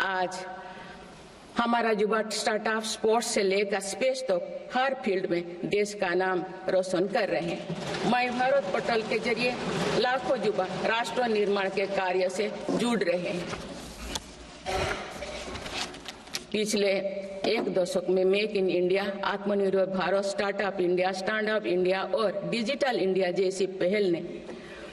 आज हमारा युवा स्टार्टअप स्पोर्ट्स से लेकर स्पेस तक हर फील्ड में देश का नाम रोशन कर रहे हैं। माय भारत पोर्टल के जरिए लाखों युवा राष्ट्र निर्माण के कार्य से जुड़ रहे हैं। पिछले एक दशक में मेक इन इंडिया, आत्मनिर्भर Bharat, startup India, stand up India और डिजिटल इंडिया जैसी पहल ने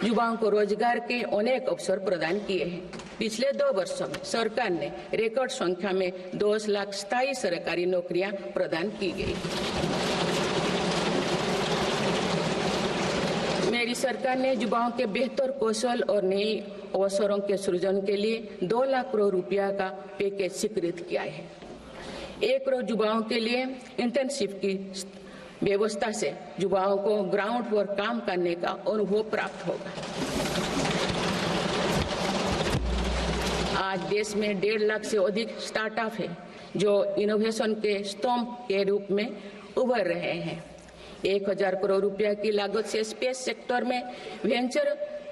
युवाओं को रोजगार के अनेक अवसर प्रदान किए हैं। पिछले 2 वर्षों में सरकार ने रिकॉर्ड संख्या में 10 लाख स्थायी सरकारी नौकरियां प्रदान की गई। मेरी सरकार ने युवाओं के बेहतर कौशल और नई अवसरों के सृजन के लिए 2 लाख करोड़ रुपया का पैकेज स्वीकृत किया है। 1 करोड़ युवाओं के लिए इंटर्नशिप की व्यवस्था से युवाओं को ग्राउंड पर काम करने का अनुभव प्राप्त होगा। आज देश में 1.5 लाख से अधिक स्टार्टअप है जो इनोवेशन के स्तंभ के रूप में उभर रहे हैं। 1000 करोड़ रुपया की लागत से स्पेस सेक्टर में वेंचर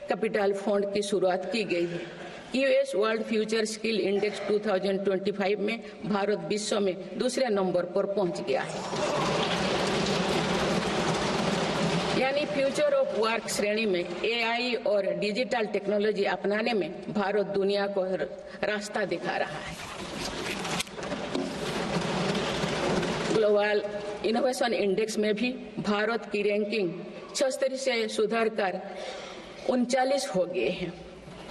कैपिटल फंड की शुरुआत की गई है। US world future skill index 2025 में भारत विश्व में दूसरे नंबर पर पहुंच गया है। यानी फ्यूचर ऑफ वर्क श्रेणी में एआई और डिजिटल टेक्नोलॉजी अपनाने में भारत दुनिया को रास्ता दिखा रहा है। ग्लोबल इनोवेशन इंडेक्स में भी भारत की रैंकिंग 76 से सुधरकर 39 हो गए हैं।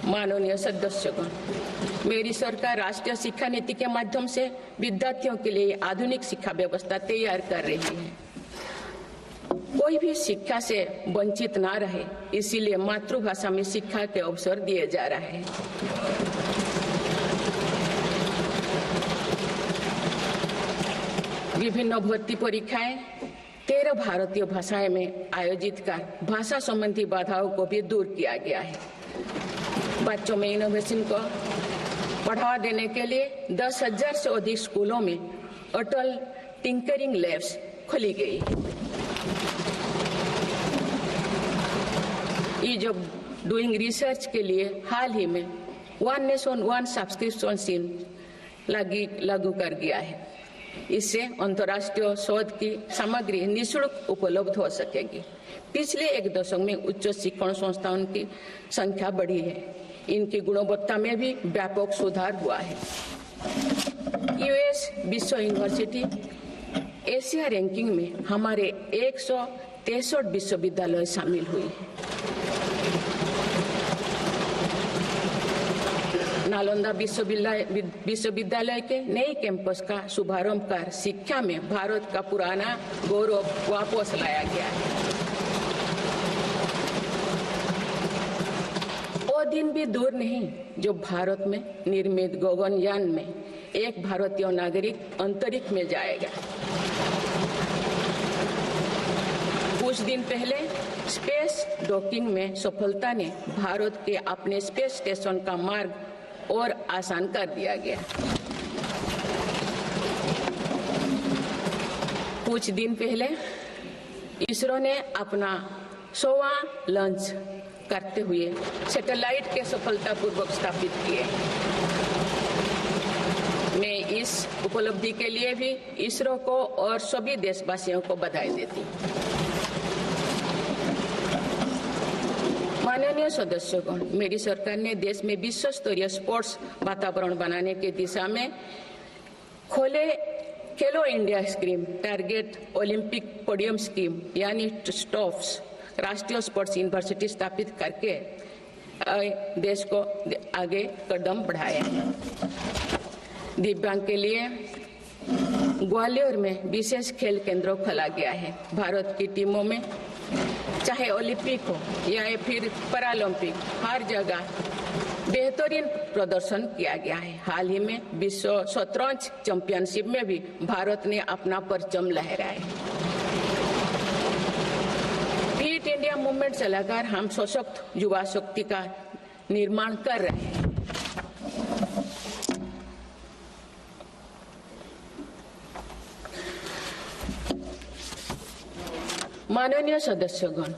माननीय सदस्यगण, मेरी सरकार राष्ट्रीय शिक्षा नीति के माध्यम से विद्यार्थियों के लिए आधुनिक शिक्षा व्यवस्था तैयार कर रही है। कोई भी शिक्षा से वंचित ना रहे, इसीलिए मातृभाषा में शिक्षा के अवसर दिए जा रहे हैं। विभिन्न भर्ती परीक्षाएं 13 भारतीय भाषाएं में आयोजित कर भाषा संबंधी बाधाओं को भी दूर किया गया है। बच्चों में इनोवेशन को बढ़ावा देने के लिए 10,000 से अधिक स्कूलों में अटल टिंकरिंग लैब्स खोली गई है। ईज ऑफ डूइंग रिसर्च के लिए हाल ही में 1 नेशन 1 सब्सक्रिप्शन स्कीम लागू कर गया है। इससे अंतर्राष्ट्रीय शोध की सामग्री निःशुल्क उपलब्ध हो सकेगी। पिछले 1 दशक में उच्च शिक्षण संस्थाओं की संख्या बढ़ी है। इनकी गुणवत्ता में भी व्यापक सुधार हुआ है। यूएस विश्व यूनिवर्सिटी एशिया रैंकिंग में हमारे 163 विश्वविद्यालय शामिल हुई है। नालंदा विश्वविद्यालय के नए कैंपस का शुभारंभ कर शिक्षा में भारत का पुराना गौरव वापस लाया गया है। वो दिन भी दूर नहीं जो भारत में निर्मित गगनयान में एक भारतीय नागरिक अंतरिक्ष में जाएगा। कुछ दिन पहले स्पेस डॉकिंग में सफलता ने भारत के अपने स्पेस स्टेशन का मार्ग और आसान कर दिया गया। कुछ दिन पहले इसरो ने अपना 100वां लॉन्च करते हुए सैटेलाइट के सफलतापूर्वक स्थापित किए। मैं इस उपलब्धि के लिए भी इसरो को और सभी देशवासियों को बधाई देती हूँ। माननीय सदस्यगण, मेरी सरकार ने देश में विश्व स्तरीय स्पोर्ट्स वातावरण बनाने की दिशा में खोले खेलो India scheme, target Olympic podium scheme यानी स्टॉप्स राष्ट्रीय स्पोर्ट्स यूनिवर्सिटी स्थापित करके देश को आगे कदम बढ़ाया है। दिव्यांग के लिए ग्वालियर में विशेष खेल केंद्र खोला गया है। भारत की टीमों में चाहे ओलंपिक हो या फिर पैरालंपिक, हर जगह बेहतरीन प्रदर्शन किया गया है। हाल ही में विश्व शतरंज चैंपियनशिप में भी भारत ने अपना परचम लहराया। फिट इंडिया मूवमेंट चलाकर हम सशक्त युवा शक्ति का निर्माण कर रहे हैं। माननीय सदस्यगण,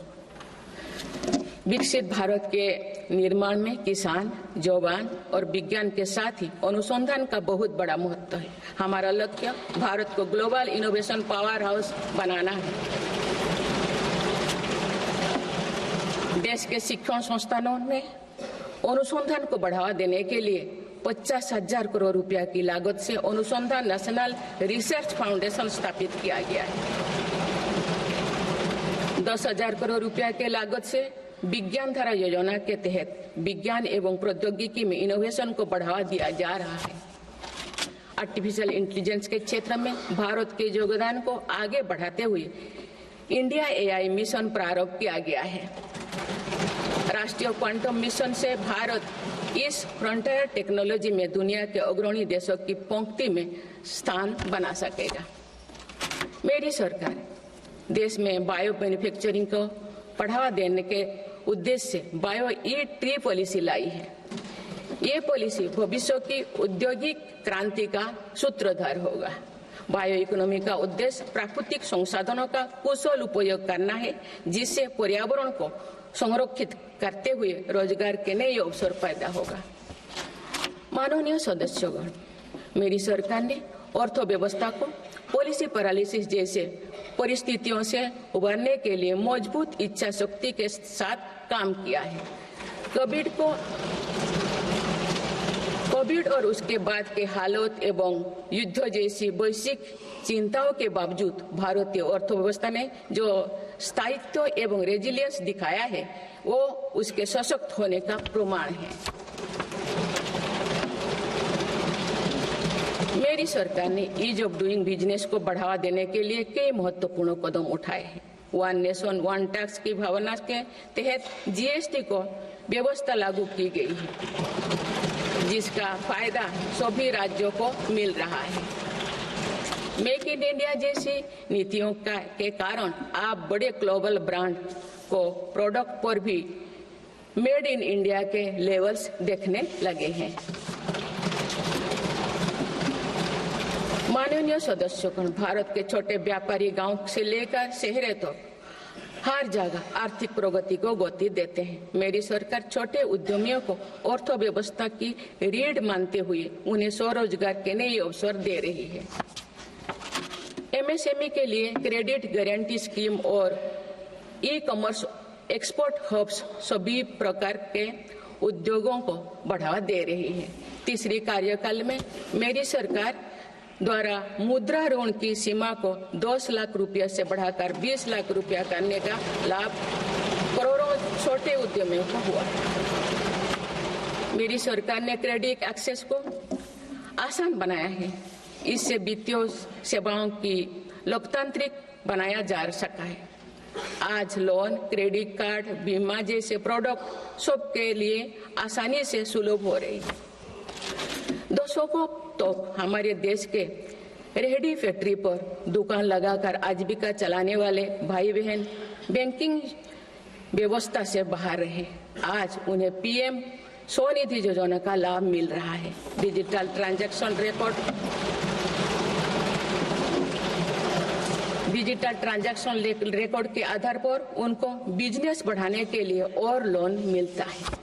विकसित भारत के निर्माण में किसान, जवान और विज्ञान के साथ ही अनुसंधान का बहुत बड़ा महत्व है। हमारा लक्ष्य भारत को ग्लोबल इनोवेशन पावर हाउस बनाना है। देश के शिक्षण संस्थानों में अनुसंधान को बढ़ावा देने के लिए 50,000 करोड़ रुपया की लागत से अनुसंधान नेशनल रिसर्च फाउंडेशन स्थापित किया गया है। 10,000 करोड़ रुपया के लागत से विज्ञान धारा योजना के तहत विज्ञान एवं प्रौद्योगिकी में इनोवेशन को बढ़ावा दिया जा रहा है। आर्टिफिशियल इंटेलिजेंस के क्षेत्र में भारत के योगदान को आगे बढ़ाते हुए इंडिया AI मिशन प्रारंभ किया गया है। राष्ट्रीय क्वांटम मिशन से भारत इस फ्रंटियर टेक्नोलॉजी में दुनिया के अग्रणी देशों की पंक्ति में स्थान बना सकेगा। मेरी सरकार देश में बायो मैन्युफैक्चरिंग को बढ़ावा देने के उद्देश्य से बायो ई-ट्री पॉलिसी लाई है। ये पॉलिसी भविष्य की औद्योगिक क्रांति का सूत्रधार होगा। बायो इकोनॉमी का उद्देश्य प्राकृतिक संसाधनों का कुशल उपयोग करना है, जिससे पर्यावरण को संरक्षित करते हुए रोजगार के नए अवसर पैदा होगा। माननीय सदस्यगण, मेरी सरकार ने अर्थव्यवस्था को पॉलिसी पैरालिसिस जैसे परिस्थितियों से उबरने के लिए मजबूत इच्छा शक्ति के साथ काम किया है। कोविड और उसके बाद के हालात एवं युद्ध जैसी वैश्विक चिंताओं के बावजूद भारतीय अर्थव्यवस्था ने जो स्थायित्व एवं रेजिलियंस दिखाया है, वो उसके सशक्त होने का प्रमाण है। मेरी सरकार ने ईज ऑफ डूइंग बिजनेस को बढ़ावा देने के लिए कई महत्वपूर्ण कदम उठाए हैं। वन नेशन वन टैक्स की भावना के तहत GST को व्यवस्था लागू की गई है, जिसका फायदा सभी राज्यों को मिल रहा है। मेक इन इंडिया जैसी नीतियों के कारण आप बड़े ग्लोबल ब्रांड को प्रोडक्ट पर भी मेड इन इंडिया के लेवल्स देखने लगे हैं। माननीय सदस्यगण, भारत के छोटे व्यापारी गांव से लेकर शहरों तक हर जगह आर्थिक प्रगति को गति देते हैं। मेरी सरकार छोटे उद्यमियों को अर्थव्यवस्था की रीढ़ मानते हुए उन्हें स्वरोजगार के नए अवसर दे रही है। MSME के लिए क्रेडिट गारंटी स्कीम और ई-कॉमर्स एक्सपोर्ट हब्स सभी प्रकार के उद्योगों को बढ़ावा दे रही है। तीसरी कार्यकाल में मेरी सरकार द्वारा मुद्रा ऋण की सीमा को 10 लाख रुपया से बढ़ाकर 20 लाख रुपया करने का लाभ करोड़ों छोटे उद्यमियों को हुआ। मेरी सरकार ने क्रेडिट एक्सेस को आसान बनाया है। इससे वित्तीय सेवाओं की लोकतांत्रिक बनाया जा सका है। आज लोन, क्रेडिट कार्ड, बीमा जैसे प्रोडक्ट सबके लिए आसानी से सुलभ हो रही है। दशकों तो हमारे देश के रेहड़ी फैक्ट्री पर दुकान लगाकर आजीविका चलाने वाले भाई बहन बैंकिंग व्यवस्था से बाहर रहे। आज उन्हें PM स्वनिधि योजना का लाभ मिल रहा है। डिजिटल ट्रांजैक्शन रिकॉर्ड के आधार पर उनको बिजनेस बढ़ाने के लिए और लोन मिलता है।